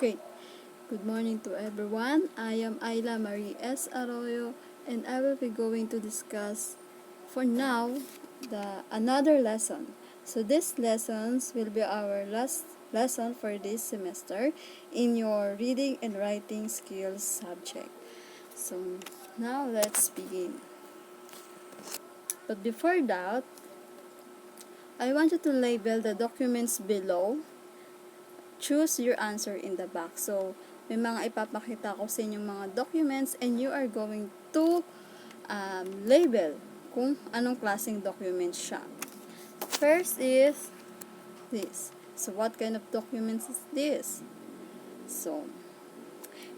Okay, good morning to everyone. I am Ayla Marie S. Arroyo and I will be going to discuss for now another lesson. So these lessons will be our last lesson for this semester in your reading and writing skills subject. So now let's begin. But before that, I want you to label the documents below. Choose your answer in the box. So, may mga ipapakita ko sa inyong mga documents and you are going to label kung anong klaseng document siya. First is this. So, what kind of documents is this? So,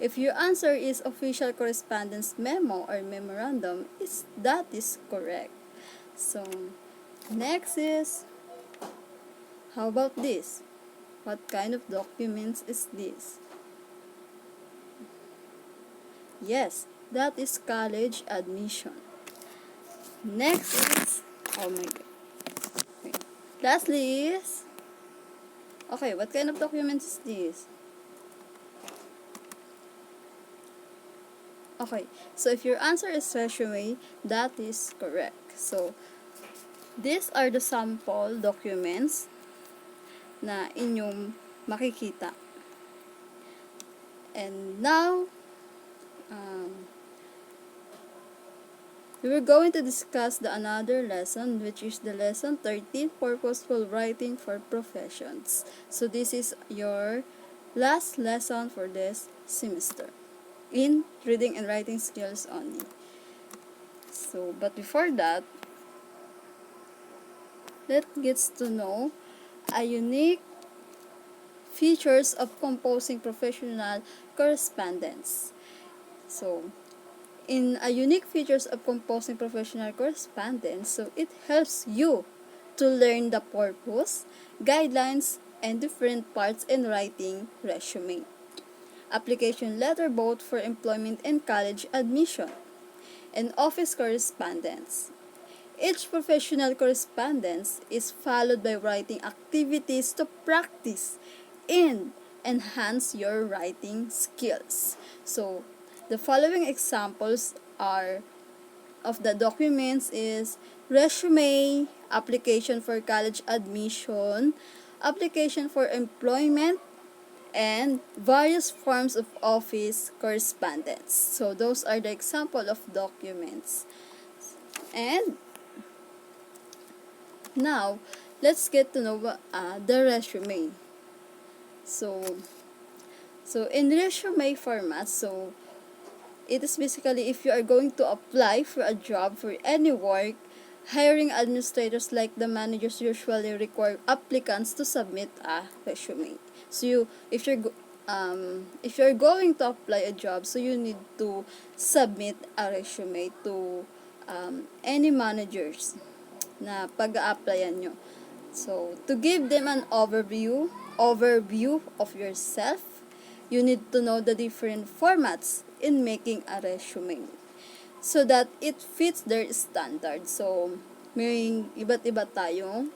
if your answer is official correspondence memo or memorandum, that is correct. So, next is, how about this? What kind of documents is this? Yes, that is college admission. Next is, oh my god. Okay. Lastly is, okay, what kind of documents is this? Okay, so if your answer is resume, that is correct. So, these are the sample documents na inyong makikita. And now, we were going to discuss another lesson, which is the lesson 13, Purposeful Writing for Professions. So this is your last lesson for this semester in reading and writing skills only. So, but before that, let's get to know a unique features of composing professional correspondence. So, in a unique features of composing professional correspondence, so it helps you to learn the purpose, guidelines, and different parts in writing resume. Application letter both for employment and college admission, and office correspondence. Each professional correspondence is followed by writing activities to practice and enhance your writing skills. So, the following examples are of the documents is resume, application for college admission, application for employment, and various forms of office correspondence. So those are the example of documents. And now, let's get to know the resume. So in resume format, so it is basically if you are going to apply for a job for any work, hiring administrators like the managers usually require applicants to submit a resume. So if you're going to apply a job, so you need to submit a resume to any managers na pag-a-applyan nyo. So, to give them an overview of yourself, you need to know the different formats in making a resume so that it fits their standard. So, may iba't iba tayong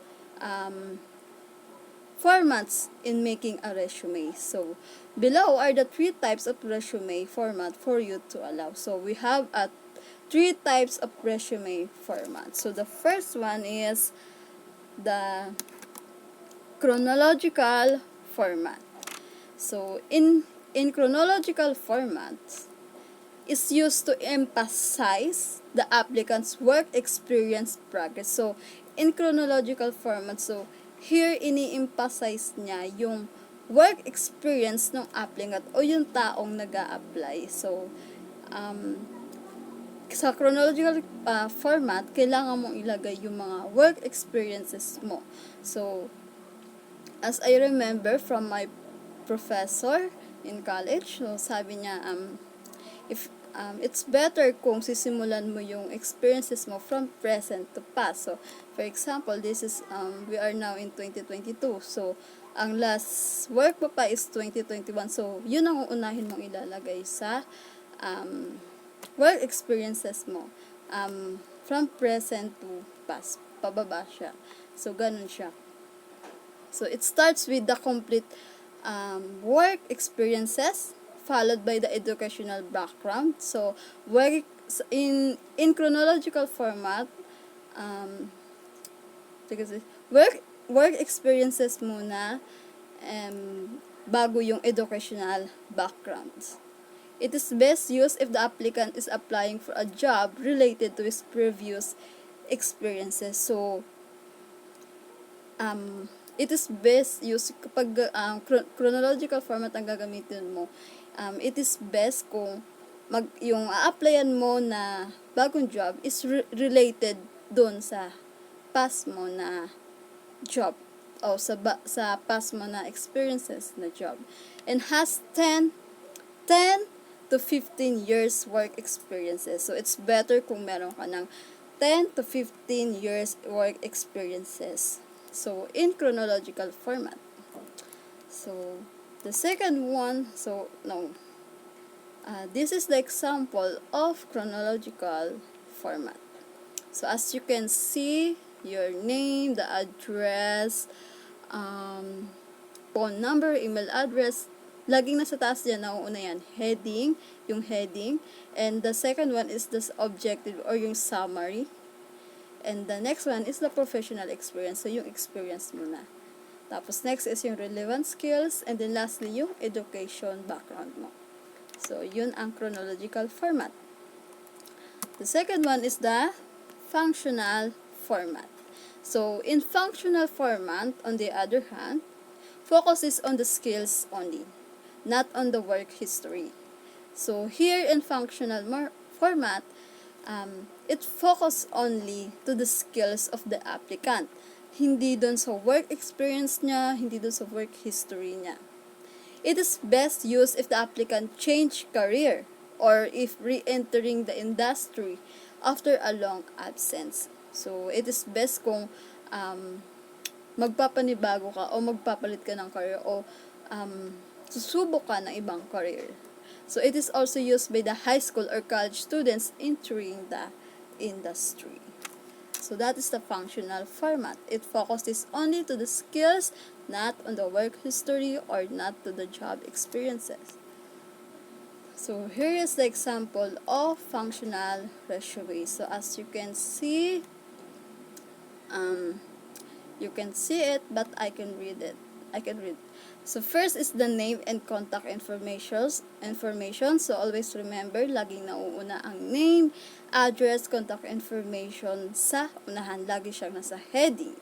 formats in making a resume. So, below are the 3 types of resume format for you to allow. So, we have 3 types of resume format. So, the first one is the chronological format. So, in chronological format, is used to emphasize the applicant's work experience progress. So, in chronological format, so, here ini-emphasize niya yung work experience ng applicant o yung taong nag-a-apply. So, sa chronological format, kailangan mong ilagay yung mga work experiences mo. So, as I remember from my professor in college, so sabi niya, it's better kung sisimulan mo yung experiences mo from present to past. So, for example, this is, we are now in 2022. So, ang last work mo pa is 2021. So, yun ang uunahin mong ilalagay sa work experiences mo. From present to past. Pababa siya. So, ganun siya. So, it starts with the complete work experiences followed by the educational background. So, work in chronological format, um, work work experiences muna bago yung educational backgrounds. It is best used if the applicant is applying for a job related to his previous experiences. So, it is best used kapag chronological format ang gagamitin mo. It is best kung yung a-applyan mo na bagong job is related doon sa past mo na job o sa past mo na experiences na job, and has 10 to 15 years work experiences. So, it's better kung meron ka ng 10 to 15 years work experiences. So, in chronological format. So, the second one, this is the example of chronological format. So, as you can see, your name, the address, phone number, email address, laging nasa taas dyan, nauuna yan, yung heading, and the second one is the objective or yung summary, and the next one is the professional experience, so yung experience mo na. Tapos next is yung relevant skills, and then lastly yung education background mo. So, yun ang chronological format. The second one is the functional format. So, in functional format, on the other hand, focus is on the skills only, not on the work history. So, here in functional format, it focus only to the skills of the applicant. Hindi dun sa work experience niya, hindi dun sa work history niya. It is best used if the applicant change career or if re-entering the industry after a long absence. So, it is best kung magpapanibago ka o magpapalit ka ng career o susubok ka ng ibang career. So, it is also used by the high school or college students entering the industry. So, that is the functional format. It focuses only to the skills, not on the work history or not to the job experiences. So, here is the example of functional resume. So, as you can see it, but I can read it. So, first is the name and contact information. So, always remember, laging nauuna ang name, address, contact information sa unahan. Lagi siyang nasa heading.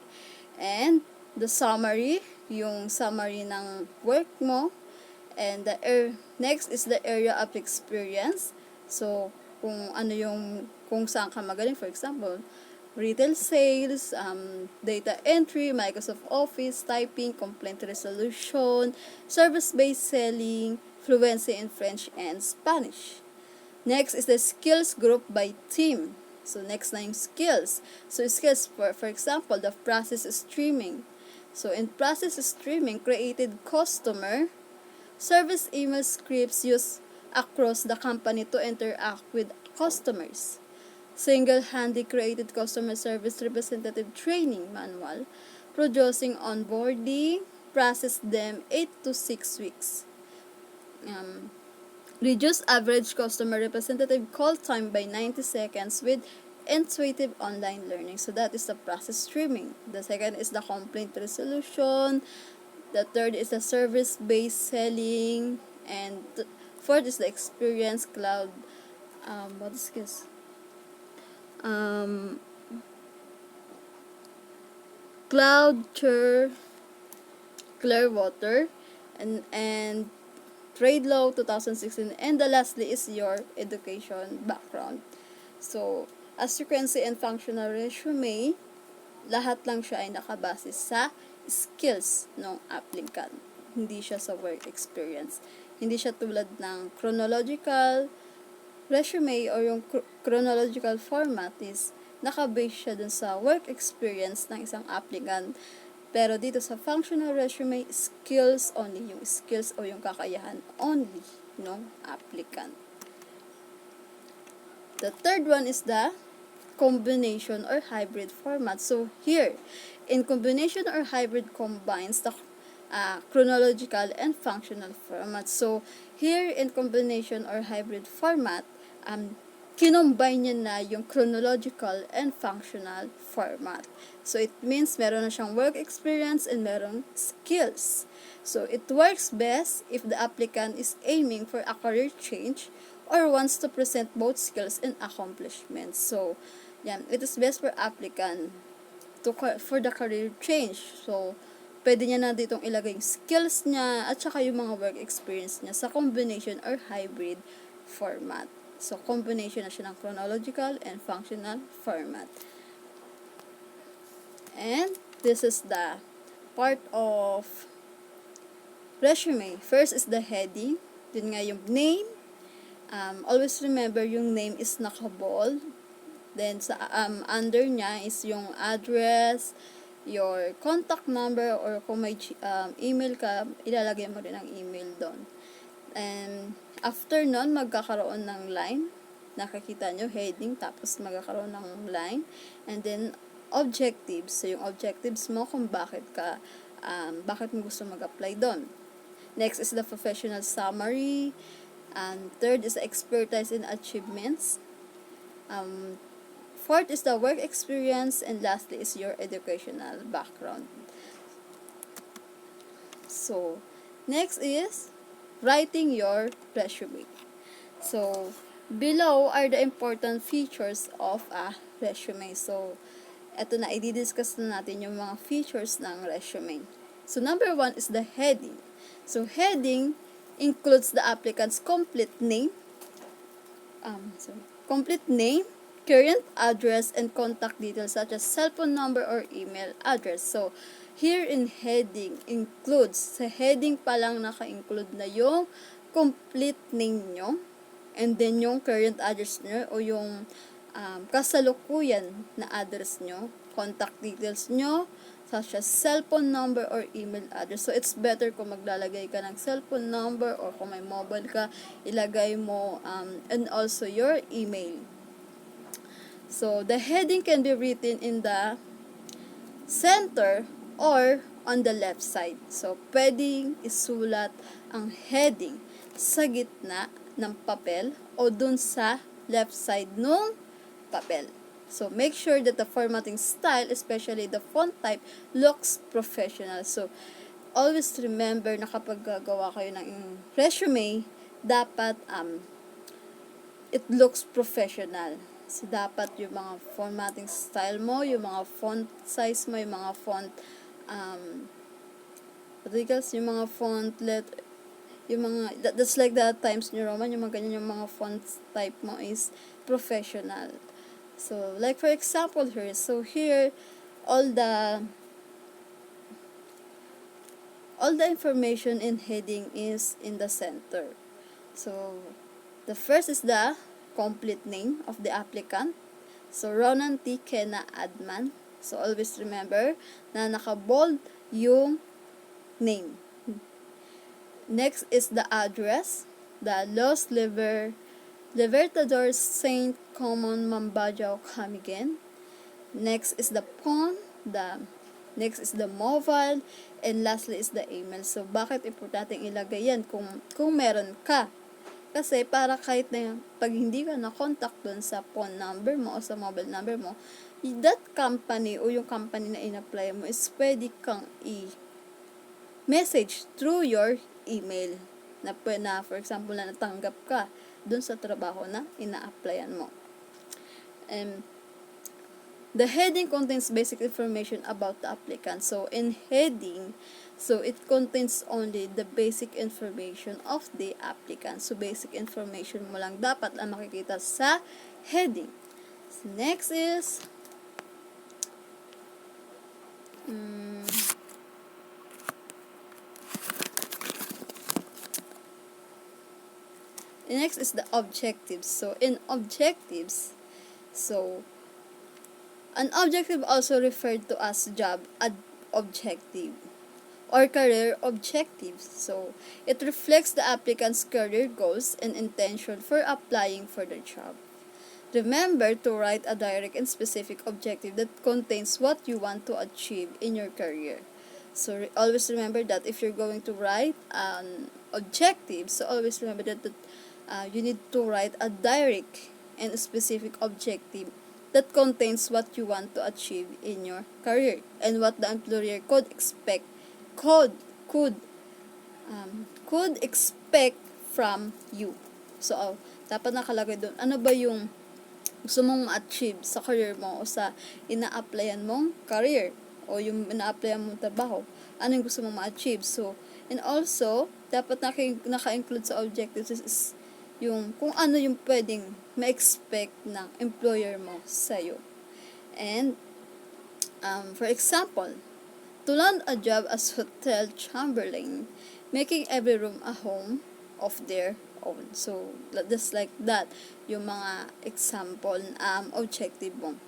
And the summary, yung summary ng work mo. And next is the area of experience. So, kung saan ka magaling, for example, retail sales, data entry, Microsoft Office, typing, complaint resolution, service-based selling, fluency in French and Spanish. Next is the skills group by team. So, next na yung skills. So, skills, for example, the process streaming. So, in process streaming, created customer service email scripts used across the company to interact with customers. Single-handedly created customer service representative training manual, producing onboarding, process them 8 to 6 weeks. Reduce average customer representative call time by 90 seconds with intuitive online learning. So that is the process streaming. The second is the complaint resolution. The third is the service-based selling. And fourth is the experience cloud. What is this? Clearwater, and Trade Law 2016, and the lastly is your education background. So, as you can see in functional resume, lahat lang siya ay nakabase sa skills ng applicant. Hindi siya sa work experience. Hindi siya tulad ng chronological resume or yung chronological format is nakabase siya dun sa work experience ng isang applicant. Pero dito sa functional resume, skills only, yung skills o yung kakayahan only ng applicant. The third one is the combination or hybrid format. So here, in combination or hybrid combines the chronological and functional format. So, here in combination or hybrid format, kinombine niya na yung chronological and functional format. So, it means meron na siyang work experience and meron skills. So, it works best if the applicant is aiming for a career change or wants to present both skills and accomplishments. So, yan, it is best for applicant for the career change. So, pwede niya na ditong ilagay yung skills niya at saka yung mga work experience niya sa combination or hybrid format. So, combination na siya ng chronological and functional format. And this is the part of resume. First is the heading. Yun nga yung name. Always remember yung name is naka-bold. Then, sa under niya is yung address, your contact number, or kung may email ka, ilalagay mo rin ang email doon. And after nun, magkakaroon ng line. Nakikita nyo, heading, tapos magkakaroon ng line. And then, objectives. So, yung objectives mo kung bakit mo gusto mag-apply doon. Next is the professional summary. And third is the expertise and achievements. Fourth is the work experience. And lastly is your educational background. So, next is writing your resume. So, below are the important features of a resume. So, eto na, i-discuss na natin yung mga features ng resume. So, number 1 is the heading. So, heading includes the applicant's complete name, current address, and contact details such as cell phone number or email address. So, here in heading includes, sa heading pa lang naka-include na yung complete name nyo, and then yung current address nyo o yung kasalukuyan na address nyo, contact details nyo, such as cell phone number or email address. So, it's better kung maglalagay ka ng cell phone number or kung may mobile ka, ilagay mo, and also your email. So, the heading can be written in the center or on the left side. So, pwedeng isulat ang heading sa gitna ng papel o dun sa left side ng papel. So, make sure that the formatting style, especially the font type, looks professional. So, always remember na kapag gagawa kayo ng resume, dapat it looks professional. So, dapat yung mga formatting style mo, yung mga font size mo, yung mga font yung mga font that's like the Times New Roman, yung mga ganyan, yung mga font type mo is professional. So, like for example here, so here, all the information in heading is in the center. So, the first is the complete name of the applicant. So, Ronan T. Kena Adman. So, always remember na naka-bold yung name. Next is the address, the Los Libertadores Saint Common Mambajao Camigen. Next is the phone, next is the mobile, and lastly is the email. So, bakit importante ilagay yan kung meron ka? Kasi para kahit na pag hindi ka na-contact dun sa phone number mo o sa mobile number mo, that company o yung company na in-apply mo is pwede kang i-message through your email. Na for example, na natanggap ka dun sa trabaho na ina-applyan mo. The heading contains basic information about the applicant. So, in heading, so it contains only the basic information of the applicant. So, basic information mo lang dapat ang makikita sa heading. So, next is next is the objectives. So, in objectives, so, an objective also referred to as job objective or career objectives. So, it reflects the applicant's career goals and intention for applying for the job. Remember to write a direct and specific objective that contains what you want to achieve in your career. So always remember that if you're going to write an objective, so always remember that you need to write a direct and specific objective that contains what you want to achieve in your career and what the employer could could could expect from you. So dapat nakalagay doon ano ba yung gusto mong ma-achieve sa career mo o sa ina-applyan mong career o yung ina-applyan mong trabaho. Ano yung gusto mong ma-achieve. So, and also, dapat naka-include sa objectives is yung kung ano yung pwedeng ma-expect ng employer mo sa'yo. And, for example, to land a job as hotel chamberlain, making every room a home of their own. So, just like that, yung mga example, objective mo.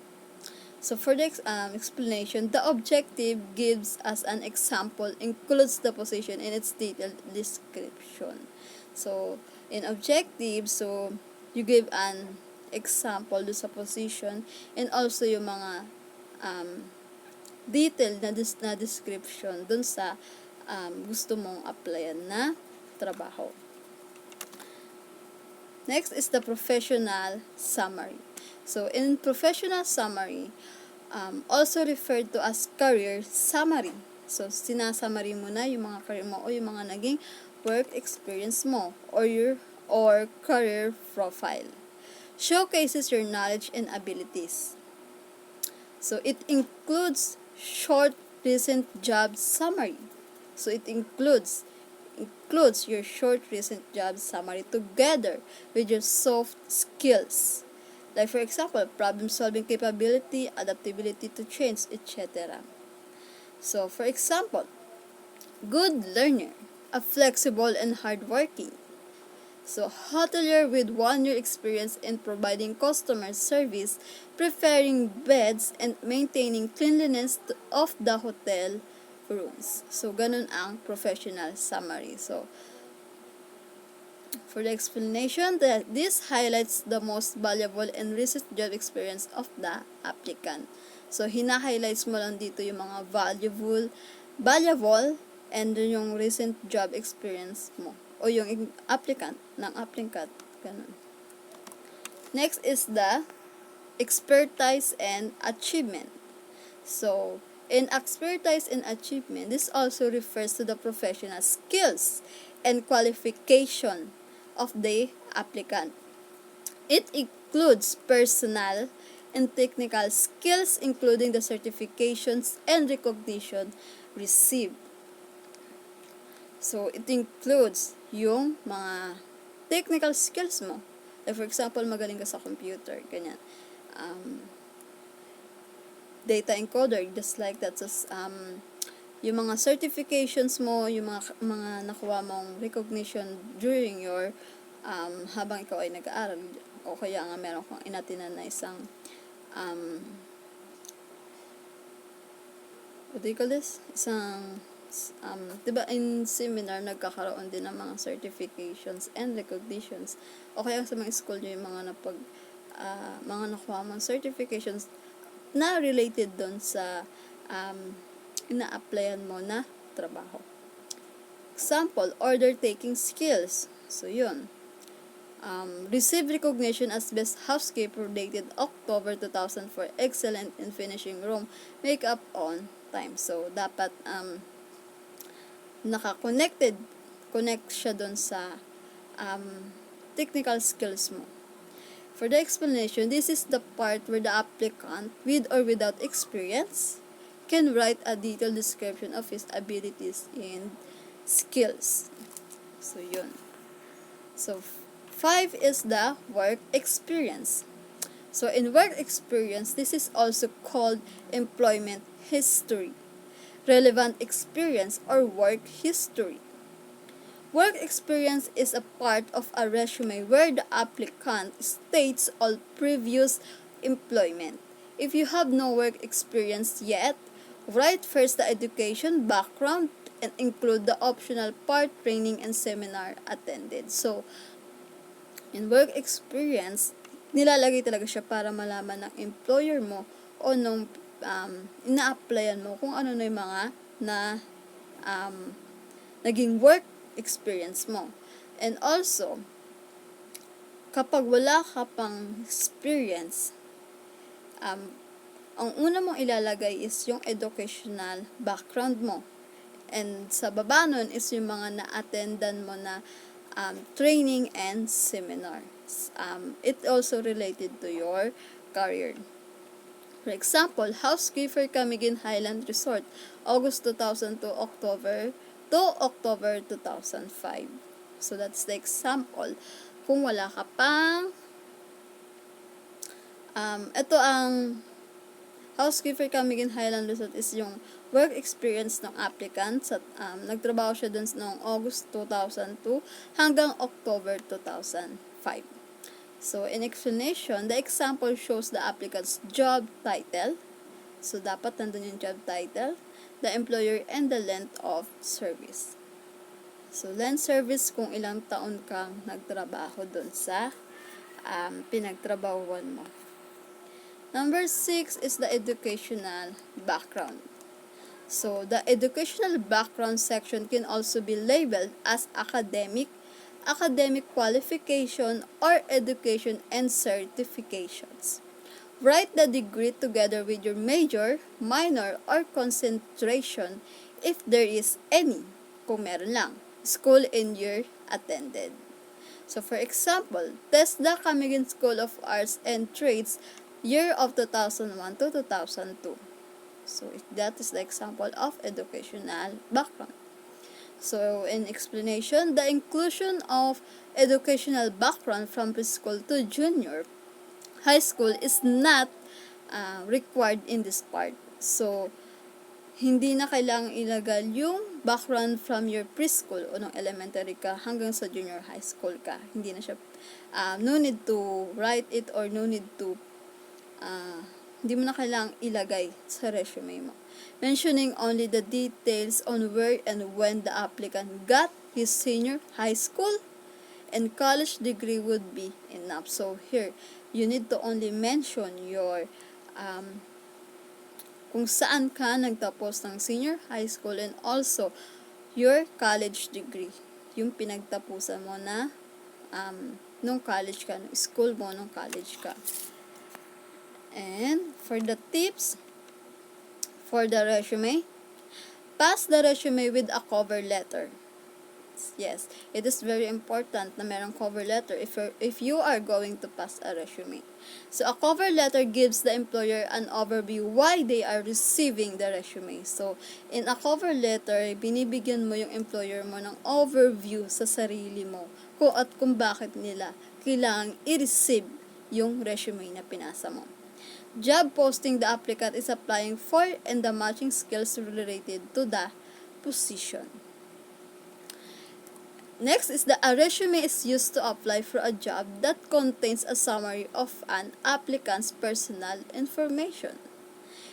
So, for the explanation, the objective gives us an example, includes the position in its detailed description. So, in objective, so, you give an example do sa position and also yung mga detailed na description dun sa gusto mong applyan na trabaho. Next is the professional summary. So, in professional summary, also referred to as career summary. So, sinasummary mo na yung mga career mo o yung mga naging work experience mo or career profile. Showcases your knowledge and abilities. So, it includes short recent job summary. So, it includes your short recent job summary together with your soft skills. Like for example, problem-solving capability, adaptability to change, etc. So, for example, good learner, a flexible and hardworking. So, hotelier with 1 year experience in providing customer service, preparing beds, and maintaining cleanliness of the hotel rooms. So, ganun ang professional summary. So, for the explanation, that this highlights the most valuable and recent job experience of the applicant. So, hina-highlights mo lang dito yung mga valuable, and yung recent job experience mo. O yung applicant, ganun. Next is the expertise and achievement. So, in expertise and achievement, this also refers to the professional skills and qualification of the applicant. It includes personal and technical skills, including the certifications and recognition received. So, it includes yung mga technical skills mo. Like for example, magaling ka sa computer, ganyan. Data encoder, just like that. So, yung mga certifications mo, yung mga nakuha mong recognition during your habang ikaw ay nag-aaral o kaya nga meron kang inatinan na isang what do you call this? Isang diba in seminar nagkakaroon din ng mga certifications and recognitions o kaya sa mga school yung mga mga nakuha mong certifications na related doon sa ina-applyan mo na trabaho. Example, order taking skills. So, yun. Receive recognition as Best Housekeeper dated October 2000 for excellent in finishing room makeup on time. So, dapat connect siya doon sa technical skills mo. For the explanation, this is the part where the applicant, with or without experience, can write a detailed description of his abilities and skills. So, yun. So, 5 is the work experience. So, in work experience, this is also called employment history, relevant experience, or work history. Work experience is a part of a resume where the applicant states all previous employment. If you have no work experience yet, write first the education background and include the optional part training and seminar attended. So, in work experience, nilalagay talaga siya para malaman ng employer mo o nung ina-applyan mo kung ano na yung mga na naging work experience mo. And also, kapag wala ka pang experience, ang una mong ilalagay is yung educational background mo. And sa baba nun is yung mga na-attendan mo na training and seminars. It also related to your career. For example, housekeeper Camiguin Highland Resort, August 2002 to October 2005. So that's the example. Kung wala ka pang ito ang housekeeper Camiguin Highland Resort is yung work experience ng applicant. Nagtrabaho siya dun noong August 2002 hanggang October 2005. So, in explanation, the example shows the applicant's job title. So, dapat nandun yung job title, the employer, and the length of service. So, length service kung ilang taon kang nagtrabaho dun sa pinagtrabahuan mo. Number 6 is the educational background. So, the educational background section can also be labeled as academic qualification, or education and certifications. Write the degree together with your major, minor, or concentration if there is any, kung meron lang, school and year attended. So, for example, TESDA Camiguin School of Arts and Trades, year of 2001 to 2002. So, that is the example of educational background. So, in explanation, the inclusion of educational background from preschool to junior high school is not required in this part. So, hindi na kailangang ilagay yung background from your preschool o nung elementary ka hanggang sa junior high school ka. Hindi na siya, no need to write it or no need to hindi mo na kailangang ilagay sa resume mo. Mentioning only the details on where and when the applicant got his senior high school and college degree would be enough. So here, you need to only mention your kung saan ka nagtapos ng senior high school and also your college degree. Yung pinagtapusan mo na nung college ka, nung school mo, nung college ka. And for the tips for the resume, pass the resume with a cover letter. Yes, it is very important na merong cover letter if you are going to pass a resume. So, a cover letter gives the employer an overview why they are receiving the resume. So, in a cover letter, binibigyan mo yung employer mo ng overview sa sarili mo kung bakit nila kailangang i-receive yung resume na pinasa mo. Job posting the applicant is applying for and the matching skills related to the position. Next is a resume is used to apply for a job that contains a summary of an applicant's personal information,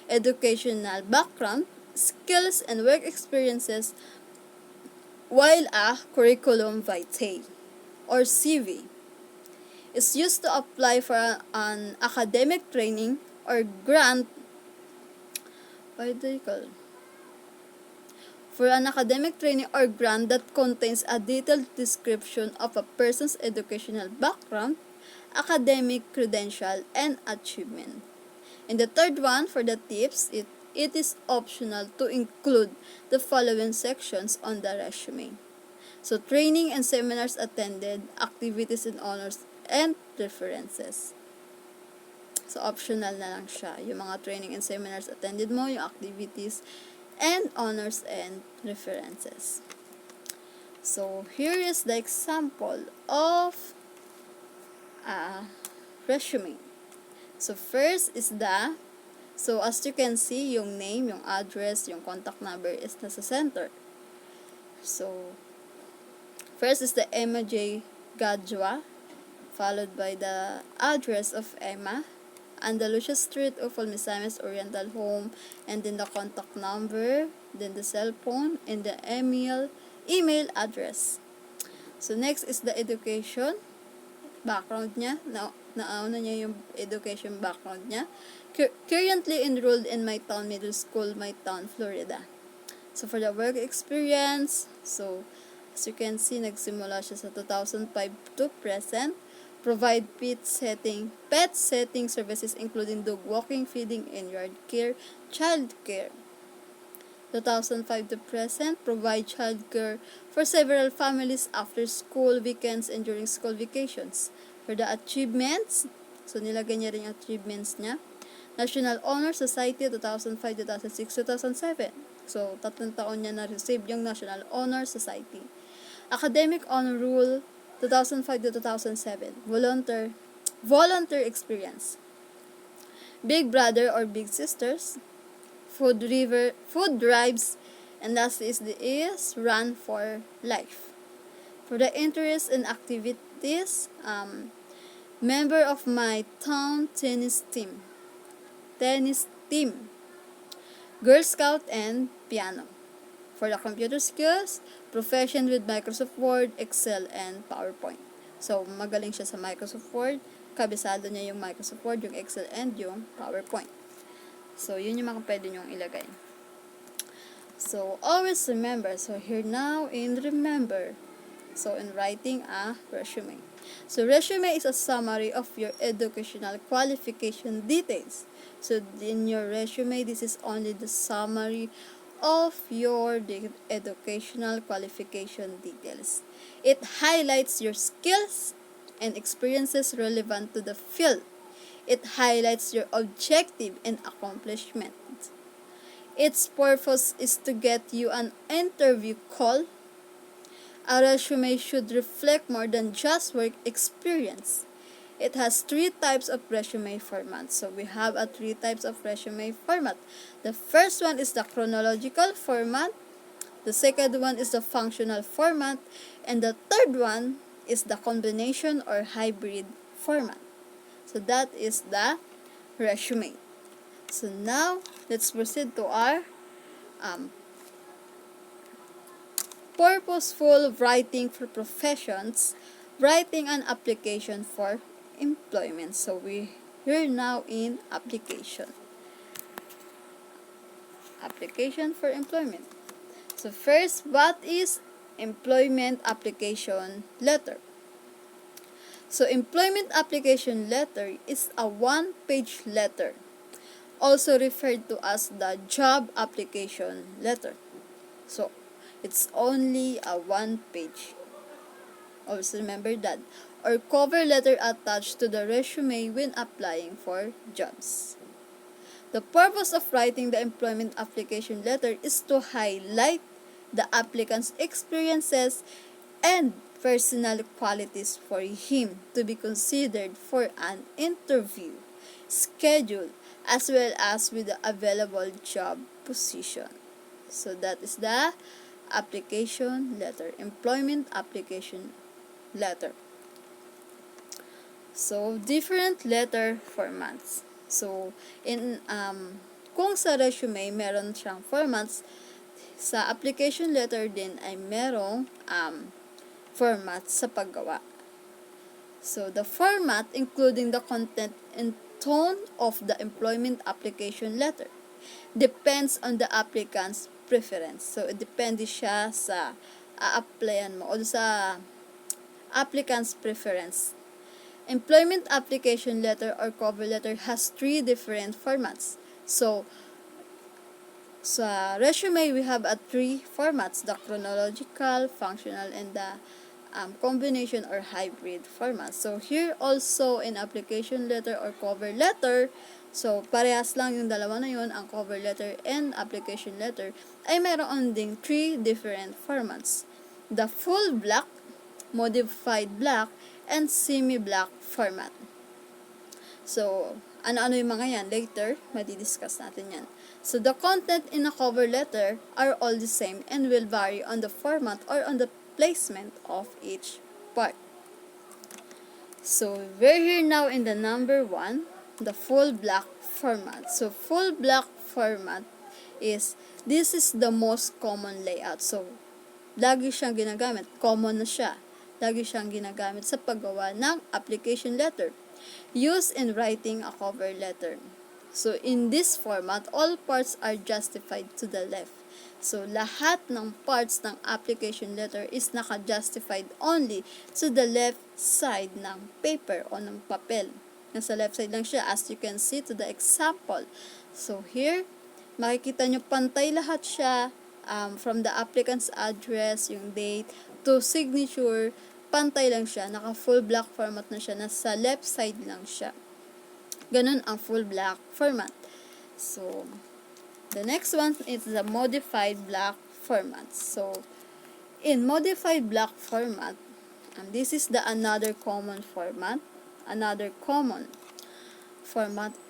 educational background, skills, and work experiences, while a curriculum vitae or CV is used to apply for an academic training or grant, for an academic training or grant that contains a detailed description of a person's educational background, academic credential, and achievement. And the third one, for the tips, it is optional to include the following sections on the resume. So, training and seminars attended, activities and honors, and references. So, optional na lang siya. Yung mga training and seminars attended mo, yung activities, and honors and references. So, here is the example of a resume. So, first is so as you can see, yung name, yung address, yung contact number is nasa center. So, first is the Emma J. Gadjwa, followed by the address of Emma, Andalusia Street, Ufol, Misamis Oriental Home, and then the contact number, then the cell phone, and the email address. So, next is the education background niya. Nauna niya yung education background niya. Currently enrolled in My Town Middle School, My Town, Florida. So, for the work experience, so, as you can see, nagsimula siya sa 2005 to present. Provide pet setting services including dog walking, feeding, and yard care, child care. 2005 to present, provide child care for several families after school, weekends, and during school vacations. For the achievements, so nilagay niya rin yung achievements niya. National Honor Society 2005, 2006, 2007. So, 3 taon niya na-receive yung National Honor Society. Academic Honor Roll 2005 to 2007. Volunteer experience. Big Brother or Big Sisters. Food drives. And lastly is Run for Life. For the interests and activities, member of my town tennis team. Girl Scout and piano. For the computer skills, profession with Microsoft Word, Excel, and PowerPoint. So, magaling siya sa Microsoft Word. Kabisado niya yung Microsoft Word, yung Excel, and yung PowerPoint. So, yun yung mga pwede nyong ilagay. So, always remember. So, here now in remember. So, in writing a resume. So, resume is a summary of your educational qualification details. So, in your resume, this is only the summary of your educational qualification details. It highlights your skills and experiences relevant to the field. It highlights your objective and accomplishment. Its purpose is to get you an interview call. A resume should reflect more than just work experience. It has 3 types of resume format. So, we have 3 types of resume format. The first one is the chronological format. The second one is the functional format. And the third one is the combination or hybrid format. So, that is the resume. So, now, let's proceed to our purposeful writing for professions, writing an application for employment. So, we're now in application. Application for employment. So, first, what is employment application letter? So, employment application letter is a 1-page letter, also referred to as the job application letter. So, it's only a 1-page. Also remember that. Or cover letter attached to the resume when applying for jobs. The purpose of writing the employment application letter is to highlight the applicant's experiences and personal qualities for him to be considered for an interview schedule as well as with the available job position. So that is the application letter, employment application letter. So, different letter formats. So, kung sa resume, meron siyang formats, sa application letter din ay merong format sa paggawa. So, the format, including the content and tone of the employment application letter, depends on the applicant's preference. So, depende siya sa a-applyan mo o sa applicant's preference. Employment application letter or cover letter has 3 different formats. So, sa resume, we have 3 formats, the chronological, functional, and the combination or hybrid format. So, here also in application letter or cover letter, so parehas lang yung dalawa na yun, ang cover letter and application letter, ay meron ding 3 different formats. The full black, modified black, and semi-black format. So, ano-ano yung mga yan? Later, madidiscuss natin yan. So, the content in a cover letter are all the same and will vary on the format or on the placement of each part. So, we're here now in the number 1, the full black format. So, full black format this is the most common layout. So, lagi siyang ginagamit. Common na siya. Lagi siyang ginagamit sa paggawa ng application letter. Used in writing a cover letter. So, in this format, all parts are justified to the left. So, lahat ng parts ng application letter is naka-justified only to the left side ng paper o ng papel. Nasa left side lang siya, as you can see to the example. So, here, makikita nyo pantay lahat siya, from the applicant's address, yung date, to signature, pantay lang siya, naka full black format na siya, nasa left side lang siya. Ganun ang full black format. So, the next one is the modified black format. So, in modified black format, this is the another common format.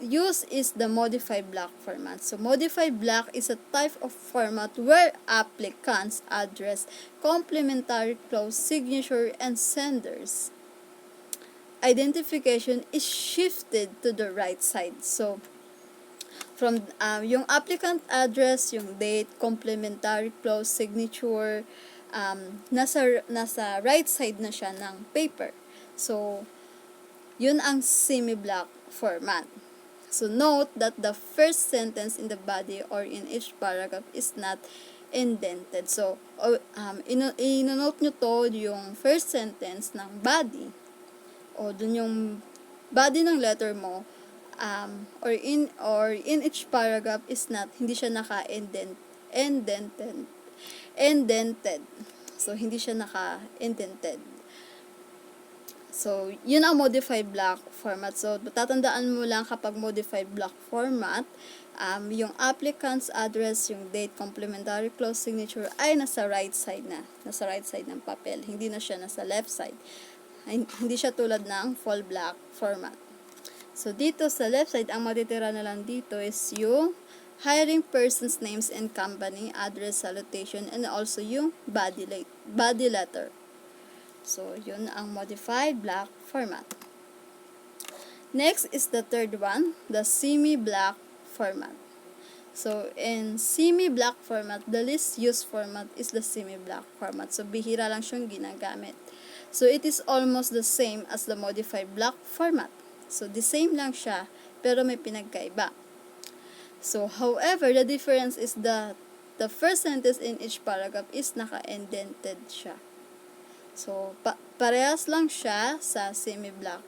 Used is the modified black format. So, modified black is a type of format where applicants' address, complementary clause, signature, and senders identification is shifted to the right side. So, from yung applicant address, yung date, complementary clause, signature, nasa right side na siya ng paper. So, yun ang semi-block format. So, note that the first sentence in the body or in each paragraph is not indented. So, ino-note nyo to yung first sentence ng body o dun yung body ng letter mo, or in each paragraph is not, hindi siya indented. So, hindi siya naka-indented. So, yun ang modified block format. So, tatandaan mo lang kapag modified block format, yung applicant's address, yung date, complementary clause, signature ay nasa right side na. Nasa right side ng papel. Hindi na siya nasa left side. Hindi siya tulad ng full black format. So, dito sa left side, ang matitira na lang dito is yung hiring person's names and company, address, salutation, and also yung body letter. So, yun ang modified black format. Next is the third one, the semi-black format. So, in semi-black format, the least used format is the semi-black format. So, bihira lang siyang ginagamit. So, it is almost the same as the modified black format. So, the same lang siya, pero may pinagkaiba. So, however, the difference is that the first sentence in each paragraph is naka-indented siya. So, parehas lang siya sa semi-black.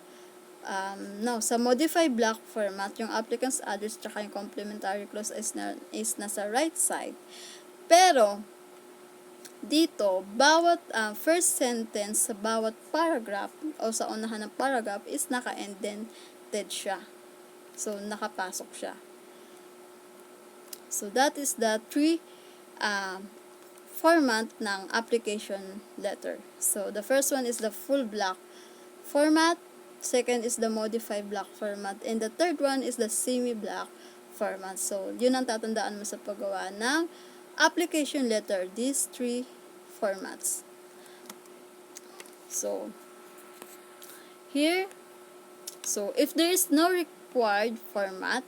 Sa modified black format, yung applicant's address tsaka yung complementary clause is nasa right side. Pero, dito, bawat first sentence sa bawat paragraph o sa unahan ng paragraph is naka-indented siya. So, nakapasok siya. So, that is the three format ng application letter. So, the first one is the full black format, second is the modified black format, and the third one is the semi-black format. So, yun ang tatandaan mo sa paggawa ng application letter, these three formats. So, here, so if there is no required format,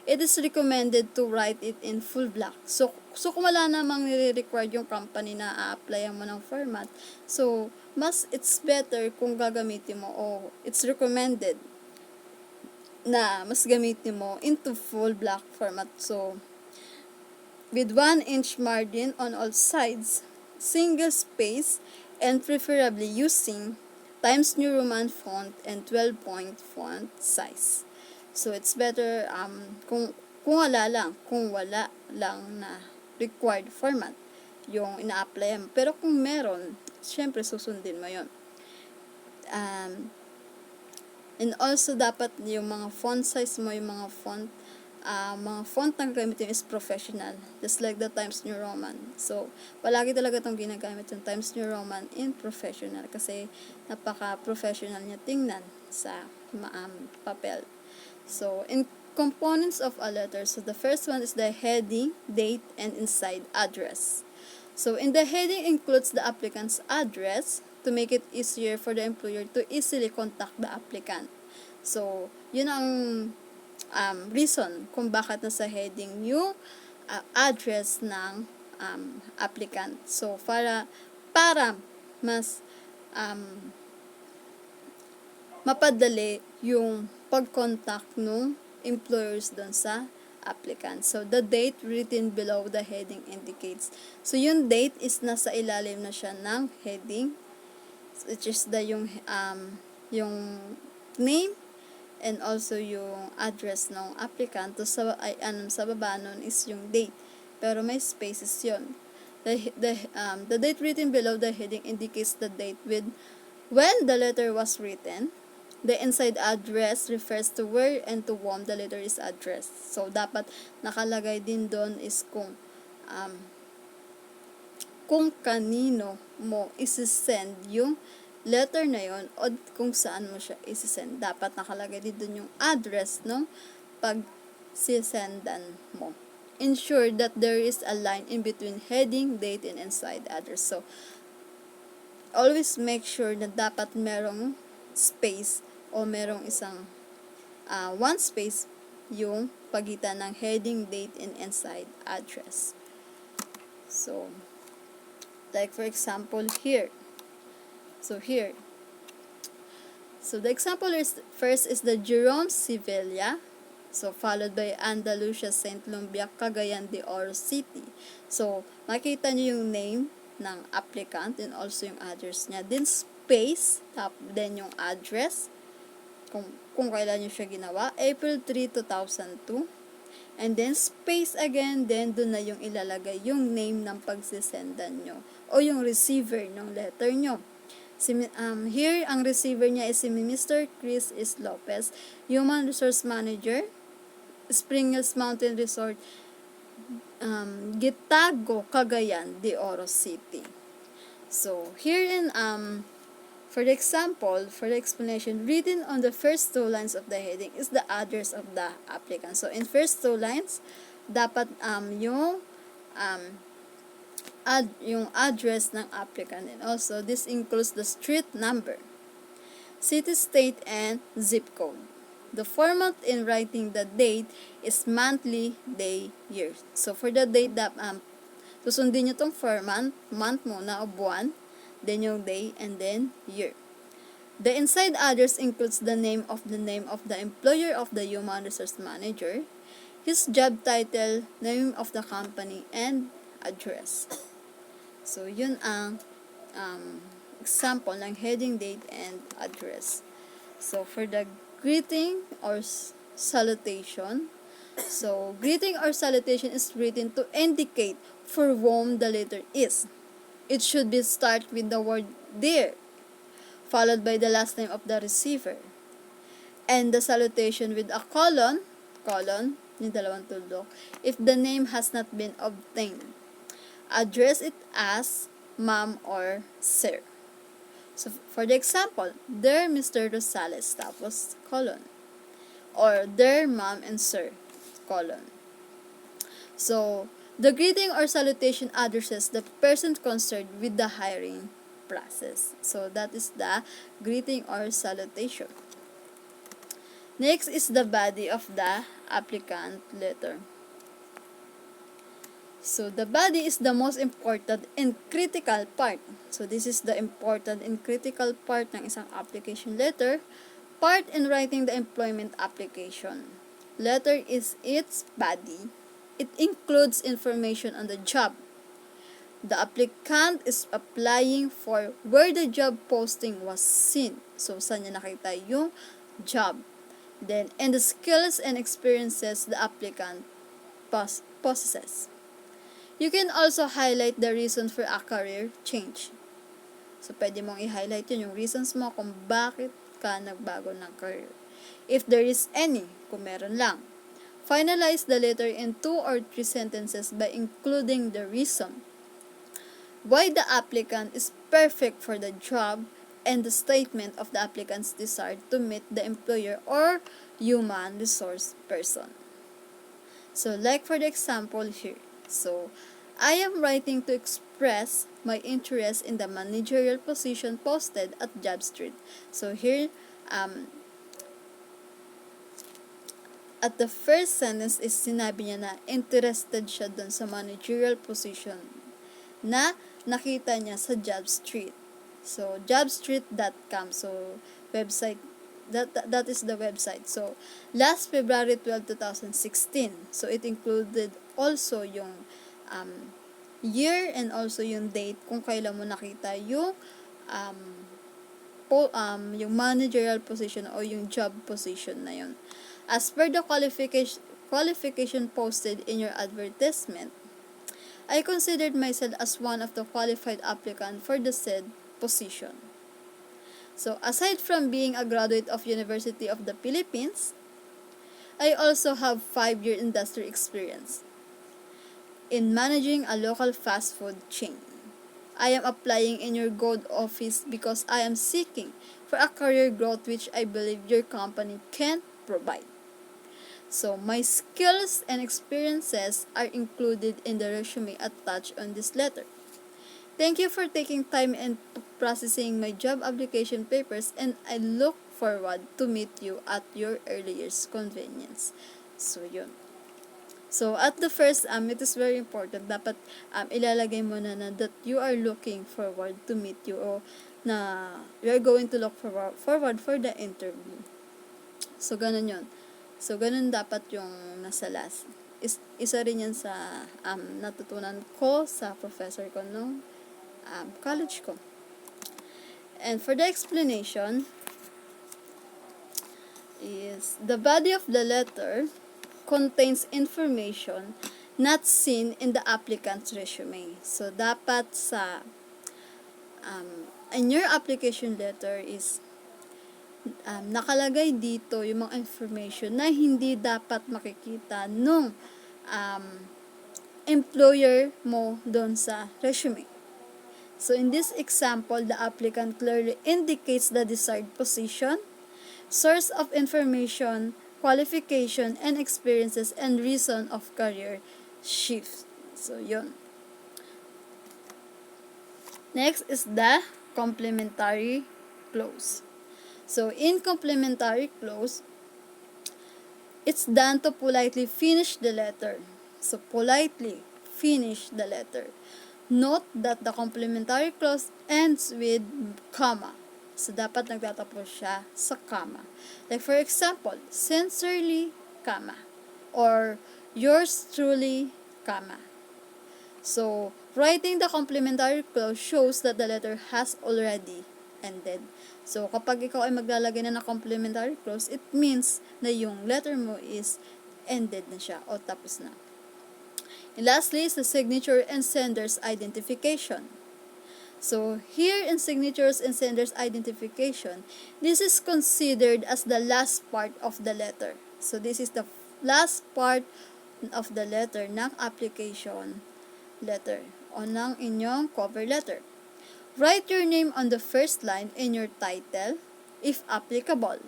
it is recommended to write it in full black. So kung wala namang nire-required yung company na a-applyan mo ng format, so, it's better kung gagamitin mo, o it's recommended na mas gamitin mo into full black format. So, with 1 inch margin on all sides, single space, and preferably using Times New Roman font and 12-point font size. So, it's better kung wala lang na required format yung ina-apply mo. Pero kung meron, syempre susundin mo yun. And also, dapat yung mga font size mo, yung mga font na gagamitin is professional, just like the Times New Roman. So, palagi talaga itong ginagamit yung Times New Roman in professional kasi napaka-professional niya tingnan sa papel. So, in components of a letter, so the first one is the heading, date, and inside address. So, in the heading includes the applicant's address to make it easier for the employer to easily contact the applicant. So, yun ang reason kung bakit nasa heading yung address ng applicant. So, para mas mapadali yung pag-contact ng employers doon sa applicant. So, the date written below the heading indicates. So, yung date is nasa ilalim na siya ng heading, which is yung name and also yung address ng applicant. To sa baba nun is yung date. Pero may spaces yun. The date written below the heading indicates the date with when the letter was written. The inside address refers to where and to whom the letter is addressed. So, dapat nakalagay din doon is kung kanino mo isi-send yung letter na yon o kung saan mo siya isi-send. Dapat nakalagay din doon yung address ng pag-sisendan mo. Ensure that there is a line in between heading, date, and inside address. So, always make sure na dapat merong space o merong isang one space yung pagitan ng heading, date, and inside address. So, like for example here. So, here. So, the example first is the Jerome Sevilla. So, followed by Andalusia, St. Lumbia, Cagayan de Oro City. So, makita nyo yung name ng applicant and also yung address niya. Then, space, then yung address, kung kailan nyo siya ginawa, April 3, 2002. And then, space again, then doon na yung ilalagay yung name ng pagsisendan nyo o yung receiver ng letter nyo. Here, ang receiver niya is si Mr. Chris S. Lopez, Human Resource Manager, Spring Hills Mountain Resort, Gitago, Cagayan de Oro City. So, here for the example, for the explanation, written on the first two lines of the heading is the address of the applicant. So, in first two lines, dapat yung address ng applicant. And also, this includes the street number, city, state, and zip code. The format in writing the date is monthly, day, year. So, for the date, susundin nyo itong format, month muna o buwan, then yung day, and then year. The inside address includes the name of the employer of the human resource manager, his job title, name of the company, and address. So, yun ang example ng heading, date, and address. So, for the greeting or salutation. So, greeting or salutation is written to indicate for whom the letter is. It should be start with the word dear, followed by the last name of the receiver. And the salutation with a colon, yung dalawang tuldok, if the name has not been obtained. Address it as ma'am or sir. So, for the example, dear Mr. Rosales, tapos colon. Or dear ma'am and sir, colon. So, the greeting or salutation addresses the person concerned with the hiring process. So, that is the greeting or salutation. Next is the body of the applicant letter. So, the body is the most important and critical part. So, this is the important and critical part ng isang application letter. Part in writing the employment application. Letter is its body. It includes information on the job. The applicant is applying for where the job posting was seen. So, saan niya nakita yung job. Then, and the skills and experiences the applicant possesses. You can also highlight the reason for a career change. So, pwede mong i-highlight yun, yung reasons mo kung bakit ka nagbago ng career. If there is any, kung meron lang. Finalize the letter in 2 or 3 sentences by including the reason why the applicant is perfect for the job and the statement of the applicant's desire to meet the employer or human resource person. So, like for the example here. So, I am writing to express my interest in the managerial position posted at Job Street. So, here, at the first sentence is sinabi niya na interested siya dun sa managerial position na nakita niya sa Job Street. So, jobstreet.com. So, website That is the website. So, last February 12, 2016. So, it included also yung year and also yung date kung kailan mo nakita yung yung managerial position o yung job position na yun. As per the qualification posted in your advertisement, I considered myself as one of the qualified applicant for the said position. So, aside from being a graduate of University of the Philippines, I also have 5-year industry experience in managing a local fast food chain. I am applying in your gold office because I am seeking for a career growth which I believe your company can provide. So, my skills and experiences are included in the resume attached on this letter. Thank you for taking time and processing my job application papers, and I look forward to meet you at your earliest convenience. So, yun. So, at the first, it is very important, dapat ilalagay mo na that you are looking forward to meet you o na you are going to look forward for the interview. So, ganun yun. So, ganun dapat yung nasa last. Isa rin yan sa natutunan ko sa professor ko nung college ko. And for the explanation is the body of the letter contains information not seen in the applicant's resume. So, dapat sa in your application letter is nakalagay dito yung mga information na hindi dapat makikita nung employer mo doon sa resume. So, in this example, the applicant clearly indicates the desired position, source of information, qualification, and experiences, and reason of career shift. So, yun. Next is the complementary clause. So, in complementary clause, it's done to politely finish the letter. So, politely finish the letter. Note that the complementary clause ends with comma. So, dapat nagtatapos siya sa comma. Like, for example, sincerely, comma. Or, yours truly, comma. So, writing the complementary clause shows that the letter has already ended. So, kapag ikaw ay maglalagay na ng complementary clause, it means na yung letter mo is ended na siya o tapos na. And lastly is the signature and sender's identification. So, here in signatures and sender's identification, this is considered as the last part of the letter. So, this is the last part of the letter ng application letter o ng inyong cover letter. Write your name on the first line in your title, if applicable,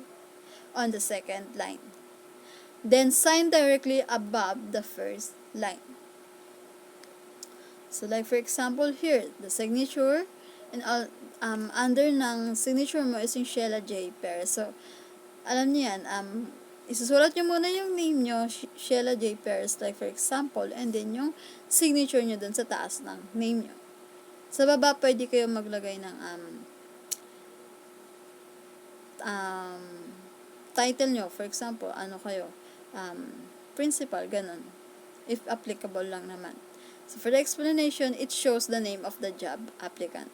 on the second line. Then, sign directly above the first line. So, like for example here, the signature, and under ng signature mo is yung Sheila J. Perez. So, alam niyo yan, isusulat nyo muna yung name nyo, Sheila J. Perez, like for example, and then yung signature nyo dun sa taas ng name nyo. Sa baba, pwede kayo maglagay ng title nyo. For example, ano kayo, principal, ganun. If applicable lang naman. So, for the explanation, it shows the name of the job applicant.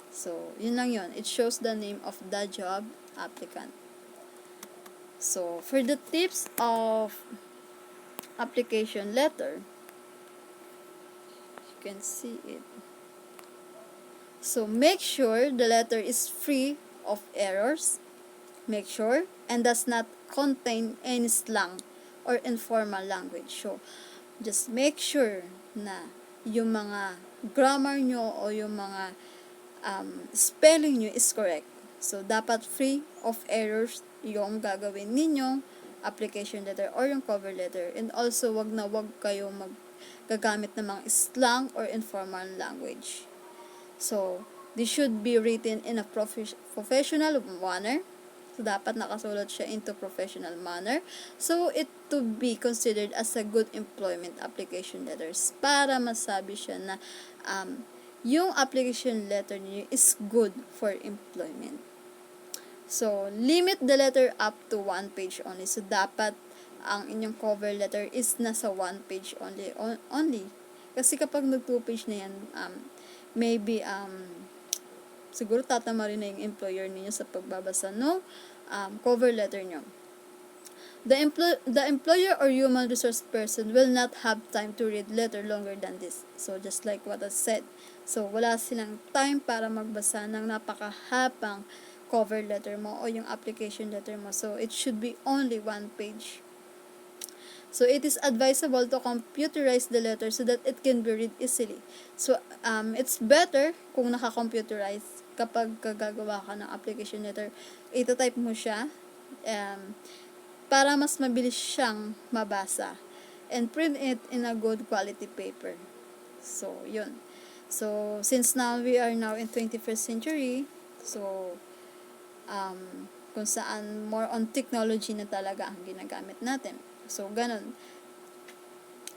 So, yun lang yun. It shows the name of the job applicant. So, for the tips of application letter, you can see it. So, make sure the letter is free of errors. Make sure, and does not contain any slang or informal language. So, just make sure na yung mga grammar nyo o yung mga spelling nyo is correct. So, dapat free of errors yung gagawin ninyong application letter or yung cover letter. And also, wag kayo gagamit ng mga slang or informal language. So, this should be written in a professional manner. So, dapat nakasulat siya into professional manner. So, it to be considered as a good employment application letters para masabi siya na yung application letter niyo is good for employment. So, limit the letter up to 1 page only. So, dapat ang inyong cover letter is nasa 1 page only. Kasi kapag nag 2 page na yan, maybe, siguro tatama rin na yung employer niyo sa pagbabasa no cover letter nyo. The employer or human resource person will not have time to read letter longer than this. So, just like what I said. So, wala silang time para magbasa ng napakahabang cover letter mo o yung application letter mo. So, it should be only 1 page. So, it is advisable to computerize the letter so that it can be read easily. So, it's better kung naka-computerize kapag gagawa ka ng application letter. Ito-type mo siya para mas mabilis siyang mabasa. And print it in a good quality paper. So, yun. So, since now we are now in 21st century, so, kung saan more on technology na talaga ang ginagamit natin. So, ganun.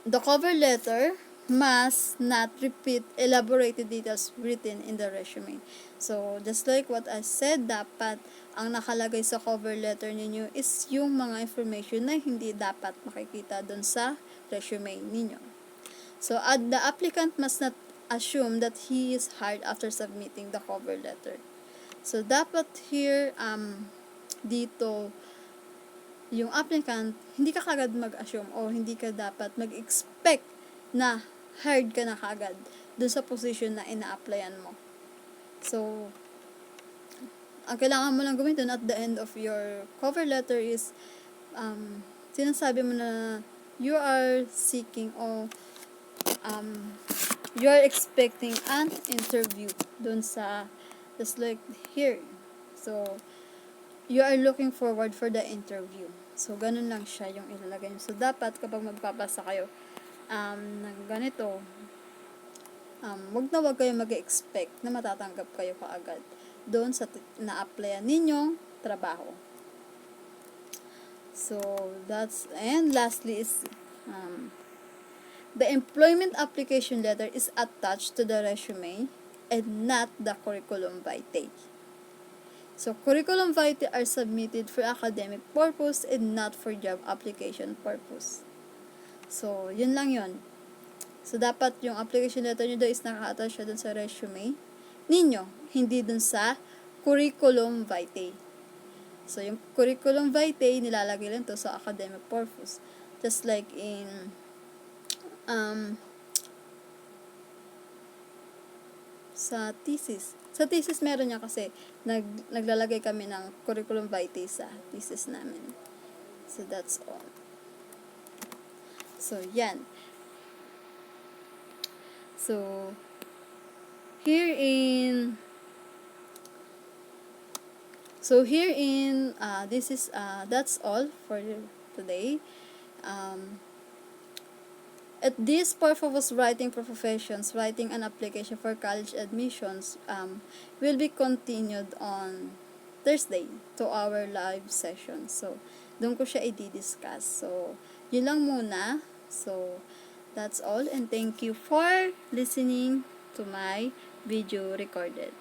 The cover letter must not repeat elaborated details written in the resume. So, just like what I said, dapat ang nakalagay sa cover letter ninyo is yung mga information na hindi dapat makikita dun sa resume ninyo. So, the applicant must not assume that he is hired after submitting the cover letter. So, dapat here, dito, yung applicant, hindi ka kagad mag-assume o hindi ka dapat mag-expect na hired ka na kagad dun sa position na ina-applyan mo. So, ang kailangan mo lang gawin dun at the end of your cover letter is sinasabi mo na you are seeking o you are expecting an interview dun sa just like here. So, you are looking forward for the interview. So, ganun lang siya yung ilalagay nyo. So, dapat kapag magpapasa kayo ng ganito, wag kayo mag-expect na matatanggap kayo kaagad doon sa na-applyan ninyong trabaho. So, and lastly is, the employment application letter is attached to the resume and not the curriculum vitae. So, curriculum vitae are submitted for academic purpose and not for job application purpose. So, yun lang yun. So, dapat yung application letter nyo is naka-attach siya dun sa resume ninyo, hindi dun sa curriculum vitae. So, yung curriculum vitae, nilalagay lang to sa academic purpose. Just like in sa thesis. Sa thesis meron niya kasi naglalagay kami ng curriculum vitae sa thesis namin. So that's all. So yan. So here in this is that's all for today. At this Purposeful writing for professions, writing an application for college admissions will be continued on Thursday to our live session. So, doon ko siya i-discuss. So, yun lang muna. So, that's all and thank you for listening to my video recorded.